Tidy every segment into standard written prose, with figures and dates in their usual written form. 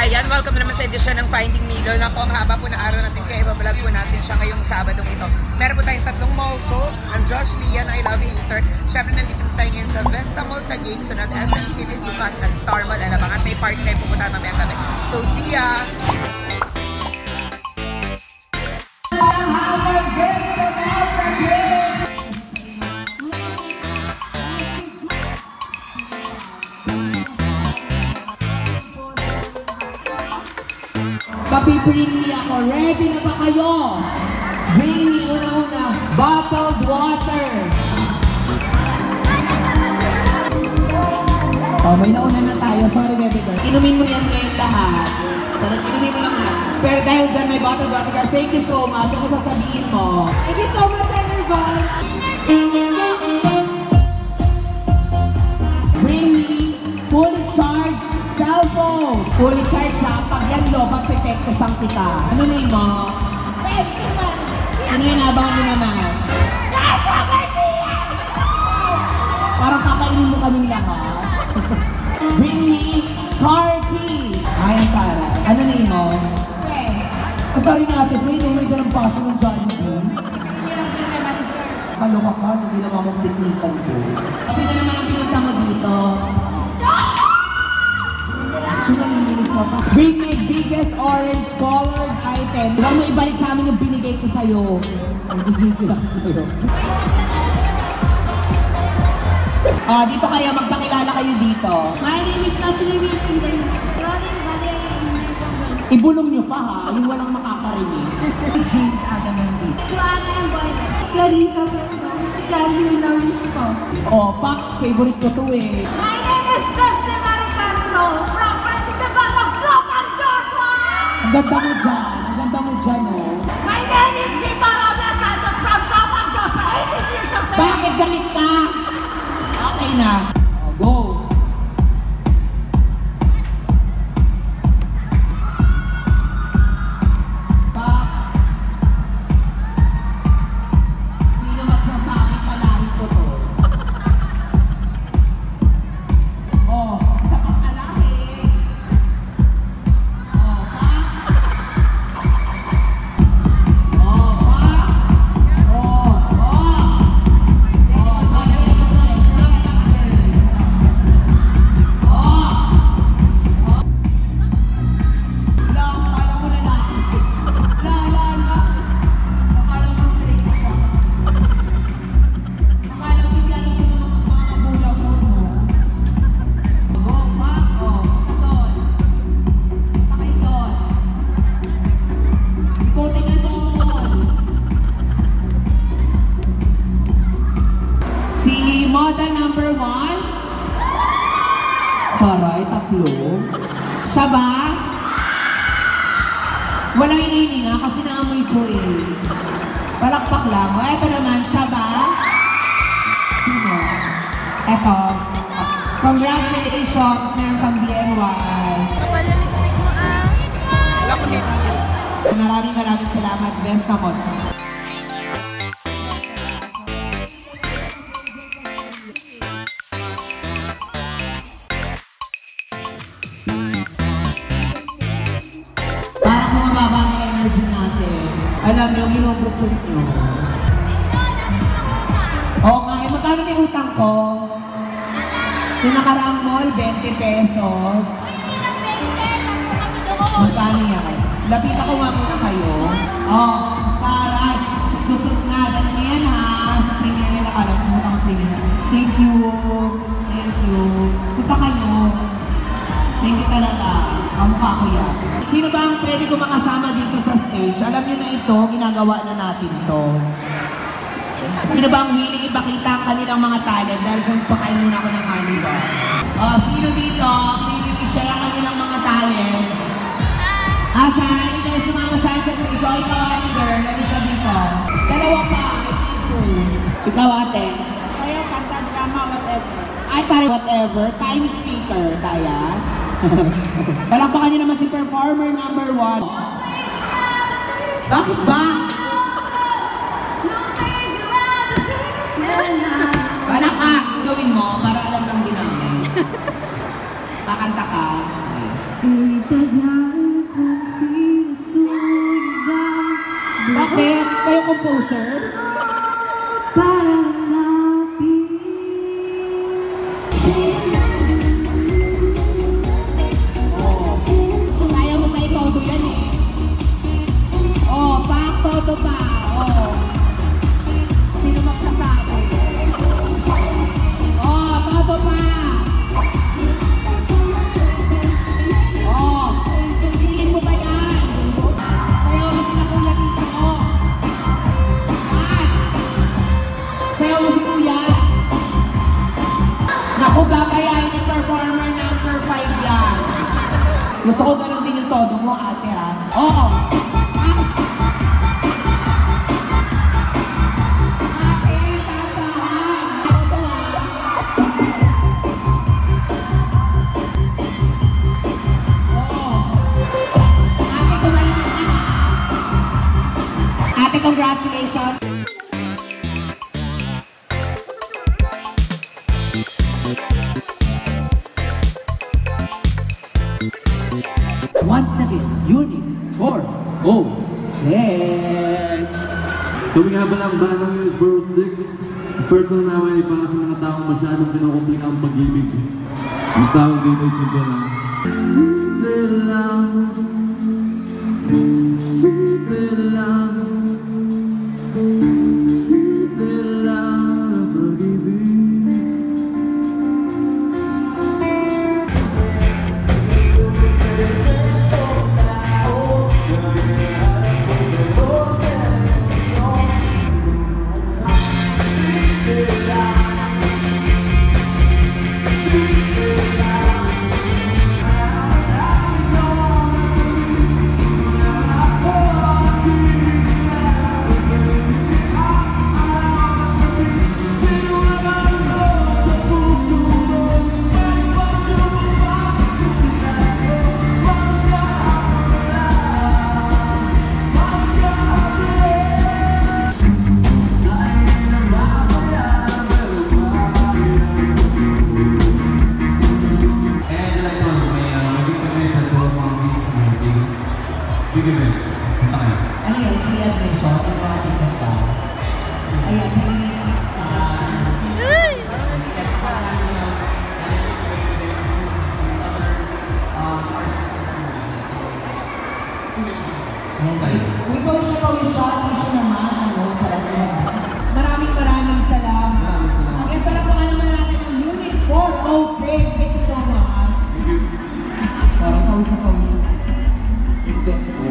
Ayan, welcome na naman sa edisyon ng Finding Milo. Naku, ang haba po na araw natin kaya ibablog po natin siya ngayong Sabadong ito. Meron po tayong tatlong mall show ng Josh Lian, I Love You Eater. Siyempre nandito tayo ngayon sa Vesta Mall Taguig, sunod SM City, Sukat at Star Mall. Alam at may party tayo pupunta mamaya kami. So, see ya! Bring me ako. Ready na ba kayo? Bring me una-una bottled water. Oh, may nauna na tayo. Sorry, baby girl. Inumin mo yan ngayon lahat. Charot, inumin mo lang muna. Pero dahil dyan may bottled water, girl, thank you so much. Ano sasabihin mo? Thank you so much, everyone. Bring me fully charged cellphone. Fully charged siya. Pag yan lobat, pepekto sang kita. Ano na yun mo? Pepsi man. Ano yun? Abangan mo naman. Joshua Garcia! Parang kakainin mo kaming lahat. Bring me car key. Ayan, Tara. Ano na yun mo? Ang tari natin, may dalang paso ng Jollibee. Hindi lang manager. Kaloka ka, hindi naman mong teknikan ko. Sino naman ang pinunta mo dito? Bring me biggest orange colored item. Huwag mo ibalik sa amin yung binigay ko sa'yo. Ang binigay ko lang sa'yo. Dito kayo, magpakilala kayo dito. My name is Ashley Wilson. Rolling Valley. Ibulong nyo pa ha, yung walang makakarinig. Miss James Adam and Beats. Joanna and Boylet. Clarissa Fernando. Shelly Norris po. Pak, favorite ko to eh. My name is Pepsi Maricastro. From Participant of Local Joshua. Ang ganda mo dyan, oh. My name is Vito Robles Santos from Local Joshua. 80 years of age. Bakit galit ka? Okay na. Go. Sino magsasabi palahin ko to? Isa pang palahin. Model number 1. Taray, tatlo. Siya ba? Walang inininga kasi naamoy ko eh. Palakpak lang. O, eto naman, siya ba? Sino? Eto. Congratulations, meron kang BNY. Wala lipstick mo Wala ko lipstick. Maraming salamat, Vesta Mall. Alam nyo, ginubrusot nyo. Oo nga, magkano may utang ko? Yung nakaraang mall, 20 pesos. Magkano yan? Lapita ko nga muna kayo. Para, kusot na. Ganun yan ha. Sa premier nila, alam mo, utang premier. Thank you. Punta kayo. Thank you talaga. Kamukha ko yan. Sino ba ang pwede ko makasama dito sa stage? Alam niyo na ito, ginagawa na natin to. Sino ba ang hiling ipakita ang kanilang mga talent? Dahil siya pakain muna ako ng kanila. Sino dito ang hiling i-share ang kanilang mga talent? Asa, hindi tayo sumama sa stage. Ikaw ate girl, halika dito. Dalawa pa, I need to. Ikaw ate. Ayaw, kanta, drama, whatever. Ay, tara, whatever. Time speaker, kaya. Palakpakan niyo naman si performer number 1. Bakit ba? Palakpak! Gawin mo para alam lang din namin. Kakanta ka. Sige. composer? Kaya mo pa ikaw to yan eh. Oh, pak, todo pa. Oh. Sino magsasabi? Oh, todo pa. Oh, tingin mo ba yan? Sayaw mo sila kuya dito. Oh. Sayaw mo si kuya. Naku, gagayahin ni performer number 5 yan. Gusto ko ganun din yung todo mo, ate, ha? Oo. Ate, tatahan. Ako to, ha? Oo. Ate, kumain ka na. Ate, congratulations. Once again, Unit 406. Kami nga pala ang banang Unit 406. Ang first song namin ay para sa mga taong masyadong kinukumplik ang pag-ibig. Ang tawag dito ay simple lang. Simple lang. Simple lang. Simple lang ang pag-ibig. Ano yun? Free admission? Yung mga ticket ba? Ayan, Uy, pawis siya naman, ano, charot naman. Maraming salamat. Ang pala po naman natin ang Unit 406. Thank you so much. Parang pawis. Invent ko.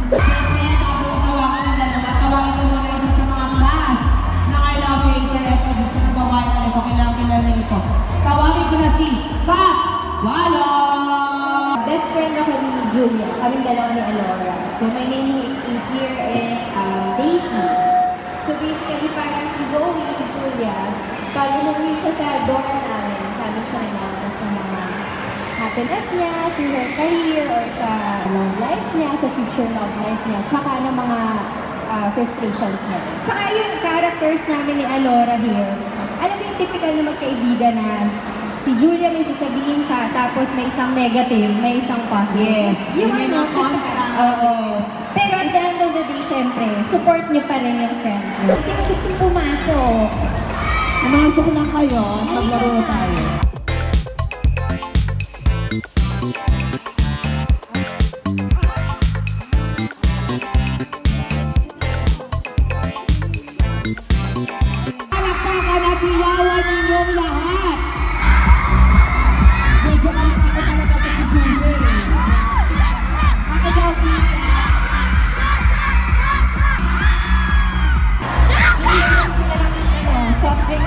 Siyempre, bago tawagan ng dalawa, tawagin ko muna isa sa mga class na I Love Hater. Ito, Diyos ko nagbawain na ito. Kailangan na ito. Tawagin ko na si Kat Galon! Best friend ako ni Julia. Kaming dalawa ni Alora. So my name here is Daisy. So basically parang si Zoe, si Julia, pag umuwi siya sa dorm namin, sabi siya naglalabas sa mga happiness niya, through her career, or sa love life niya, sa future love life niya, tsaka ng mga frustrations niya. Tsaka yung characters namin ni Alora here, alam mo yung typical na magkaibigan na si Julia may sasabihin siya, tapos may isang negative, may isang positive. Yes, Yung may ano, mga kontra. Oo. Pero at the end of the day, syempre, support niyo pa rin yung friend niyo. Sino gustong pumasok? Pumasok lang kayo at maglaro tayo. Palakpakan at iyawan ninyong lahat! Medyo ako talaga ito si Julie. Ako Josie. Sila ng soft drink.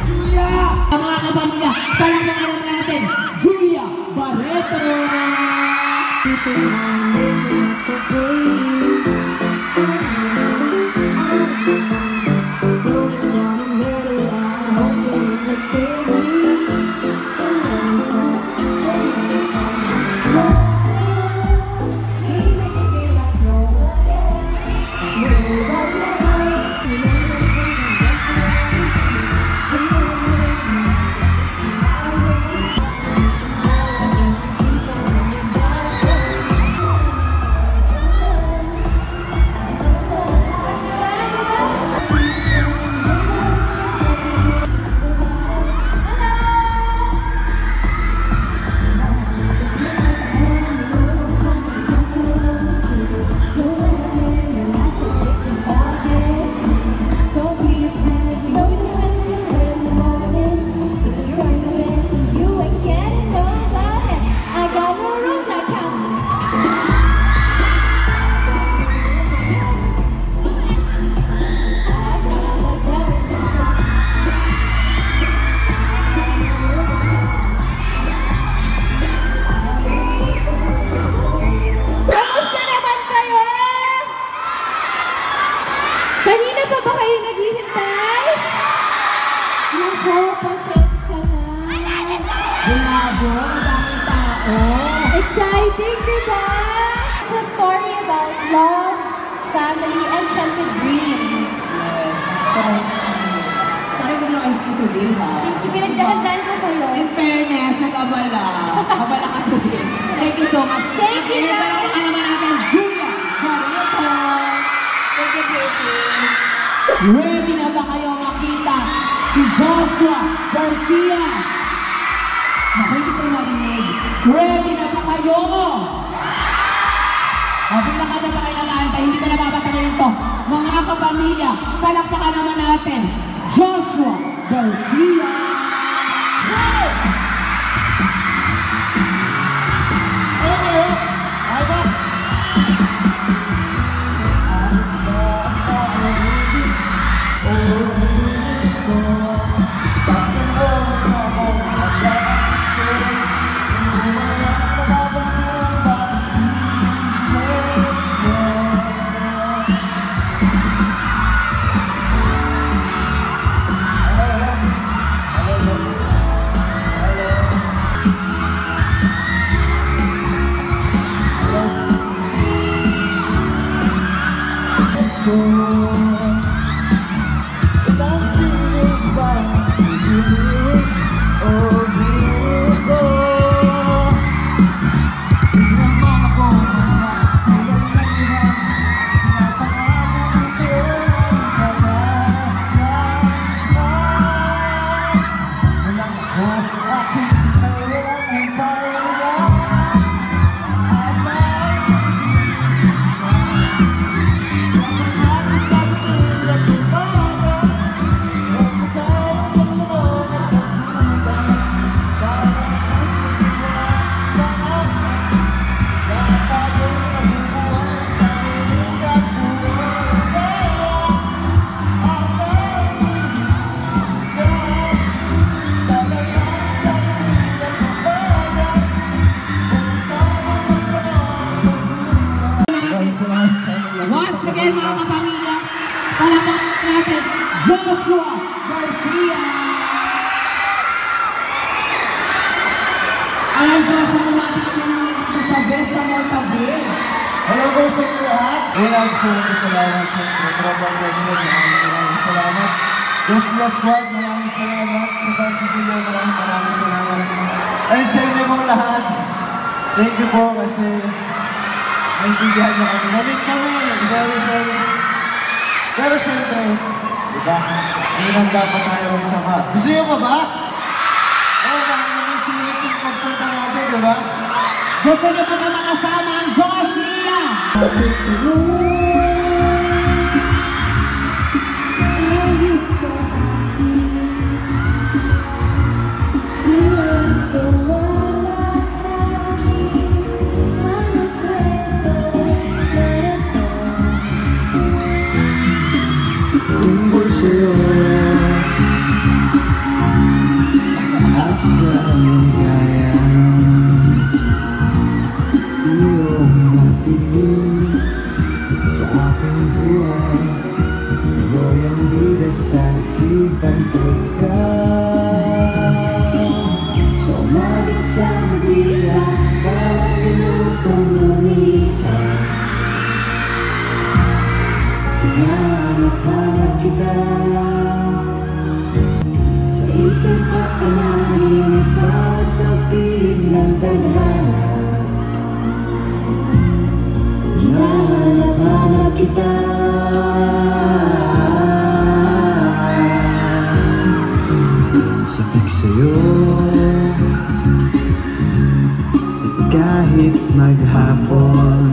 Julia! Ang mga kapamilya, palakpakan natin, Julia Barreto! People are making us so crazy. Floating down and ready out, hoping it would save me. Hey, make it feel like nobody else. Nobody else. You know something I'm Exciting, di ba? It's a story about love, family, and syempre dreams. Yes. Parang hindi na ice to din, ha? Thank you. Pinagdahandaan ko kayo. In fairness, nag-abala. Abala ka to din. Thank you so much. Thank you, guys. Ano naman natin, Julia Barreto. Thank you, Pretty. Ready na ba kayo makita si Joshua Garcia? Naku, hindi ko marinig. Ready na ba kayo? Bilang na ba kayo nag-aantay? Hindi ko na babatagalin to. Mga kapamilya, palakpakan naman natin, Joshua Garcia! Once again, mga kapamilya, palakpakan natin, Joshua Garcia! Ayan, Joshua, kumapit ka na dito sa Vesta Mall Taguig. Hello po sa inyo lahat. Unang salamat sa Trabang Gasman. Maraming salamat. Dos Plus Squad, maraming salamat. Sa Fancy Video, maraming salamat. And sa inyo pong lahat, thank you po kasi naintindihan niyo kami. Nalik kami. Sorry. Pero siyempre, diba? Hindi lang dapat tayo magsama. Gusto niyo pa ba? Oo, bakit naman sulit yung pagpunta natin, diba? Gusto niyo po na makasama ang Josh Lia! Tungkol sa'yo at sa ligaya iyong natin sa aking buhay ikaw ang bida sa isipan ka sa umalit sa mabisa bawat minutong lumipas hinahanap kita sa isang kapanahin at bawat pagpiling ng tadhana hinahanap kita sabik sa'yo at kahit maghapon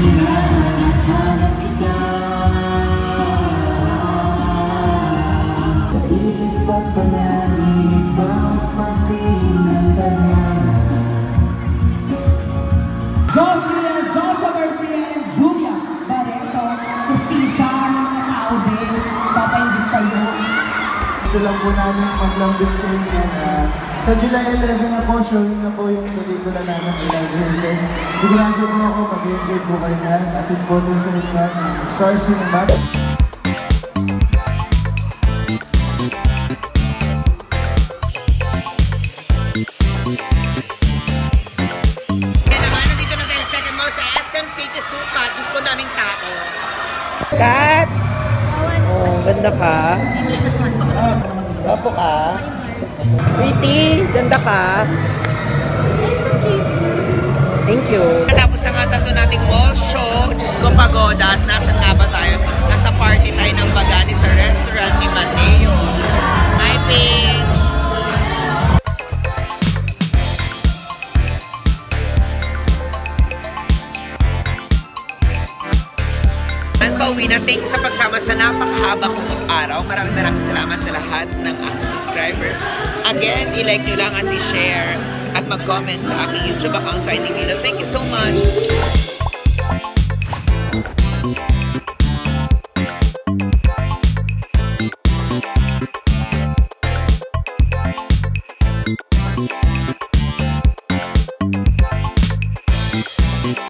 hinahanap kita Joshua Garcia and Julia Barreto. Justisya ng mga tao din. Papainggit kayo. Ito lang po namin maglambing sa inyo na sa July 11 na po, showing na po yung pelikula namin I Love You Hilton. Sigurado po ako, pag-enjoy po kayo na. Atin po doon sa iba ng Star Cinema. Kaya naman, nandito na tayo sa second mall sa SM City Sukat. Diyos ko, daming tao. Kat! Oh, ganda ka. Gapo ka. Pretty, ganda ka. Nice to kiss you. Thank you. Natapos na nga tatlo nating mall show. Diyos ko, pagoda. At nasan nga ba tayo? Nasa party tayo ng Bagani sa restaurant ni Mateo. Hi, Paige. Pauwi na. Thank you sa pagsama sa napakahaba kong araw. Maraming salamat sa lahat ng aking subscribers. Again, i-like nyo lang at i-share at mag-comment sa aking YouTube account Finding Milo. Thank you so much!